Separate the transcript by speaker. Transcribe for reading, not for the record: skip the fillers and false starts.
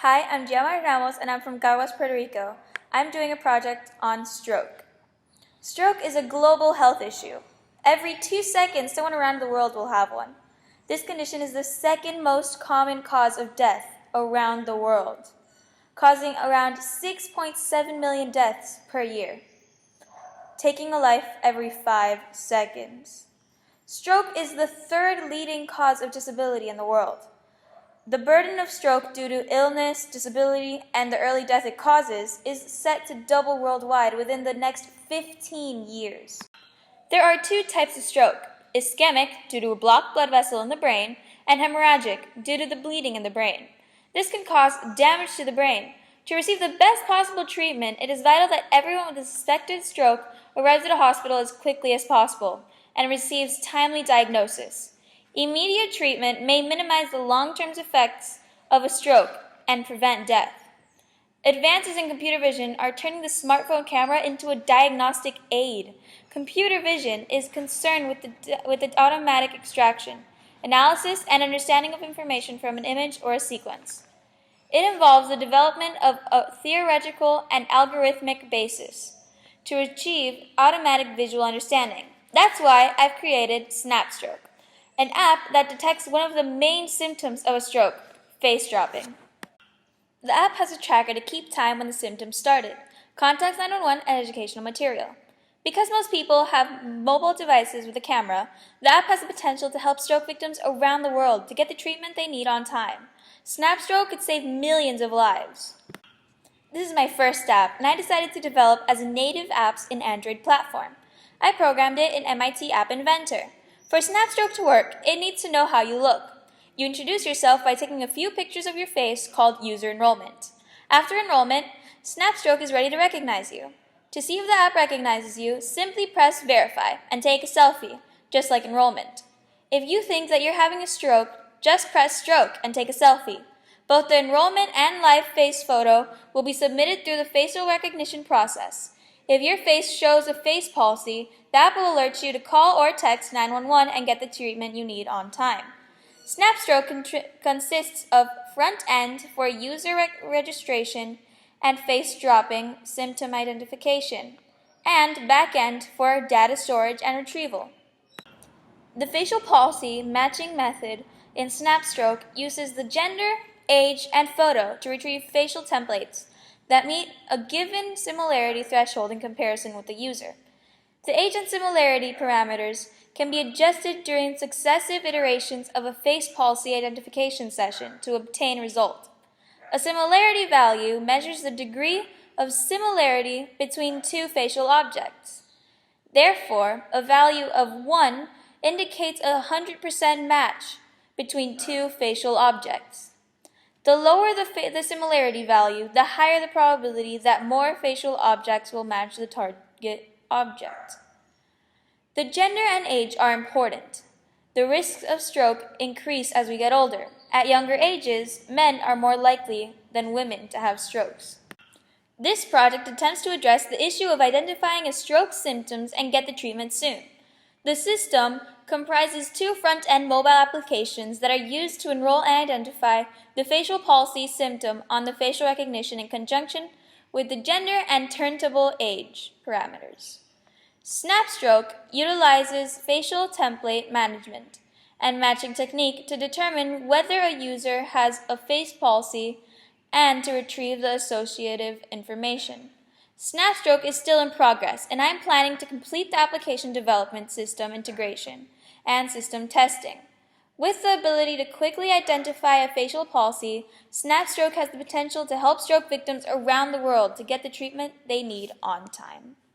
Speaker 1: Hi, I'm Giamar Ramos and I'm from Caguas, Puerto Rico. I'm doing a project on stroke. Stroke is a global health issue. Every 2 seconds, someone around the world will have one. This condition is the second most common cause of death around the world, causing around 6.7 million deaths per year, taking a life every 5 seconds. Stroke is the third leading cause of disability in the world. The burden of stroke due to illness, disability, and the early death it causes is set to double worldwide within the next 15 years. There are two types of stroke: ischemic, due to a blocked blood vessel in the brain, and hemorrhagic, due to the bleeding in the brain. This can cause damage to the brain. To receive the best possible treatment, it is vital that everyone with a suspected stroke arrives at a hospital as quickly as possible and receives timely diagnosis. Immediate treatment may minimize the long-term effects of a stroke and prevent death. Advances in computer vision are turning the smartphone camera into a diagnostic aid. Computer vision is concerned with the automatic extraction, analysis, and understanding of information from an image or a sequence. It involves the development of a theoretical and algorithmic basis to achieve automatic visual understanding. That's why I've created SNAPStroke, an app that detects one of the main symptoms of a stroke, face dropping. The app has a tracker to keep time when the symptoms started, contacts 911, and educational material. Because most people have mobile devices with a camera, the app has the potential to help stroke victims around the world to get the treatment they need on time. SNAPStroke could save millions of lives. This is my first app, and I decided to develop as a native apps in Android platform. I programmed it in MIT App Inventor. For SNAPStroke to work, it needs to know how you look. You introduce yourself by taking a few pictures of your face called user enrollment. After enrollment, SNAPStroke is ready to recognize you. To see if the app recognizes you, simply press verify and take a selfie, just like enrollment. If you think that you're having a stroke, just press stroke and take a selfie. Both the enrollment and live face photo will be submitted through the facial recognition process. If your face shows a face palsy, the app will alert you to call or text 911 and get the treatment you need on time. SNAPStroke consists of front end for user registration and face dropping symptom identification, and back end for data storage and retrieval. The facial palsy matching method in SNAPStroke uses the gender, age, and photo to retrieve facial templates that meet a given similarity threshold in comparison with the user. The age and similarity parameters can be adjusted during successive iterations of a face palsy identification session to obtain a result. A similarity value measures the degree of similarity between two facial objects. Therefore, a value of 1 indicates a 100% match between two facial objects. The lower the similarity value, the higher the probability that more facial objects will match the target object. The gender and age are important. The risks of stroke increase as we get older. At younger ages, men are more likely than women to have strokes. This project attempts to address the issue of identifying a stroke symptoms and get the treatment soon. The system comprises two front-end mobile applications that are used to enroll and identify the facial palsy symptom on the facial recognition in conjunction with the gender and turntable age parameters. SNAPStroke utilizes facial template management and matching technique to determine whether a user has a face palsy and to retrieve the associative information. SNAPStroke is still in progress, and I'm planning to complete the application development, system integration, and system testing. With the ability to quickly identify a facial palsy, SNAPStroke has the potential to help stroke victims around the world to get the treatment they need on time.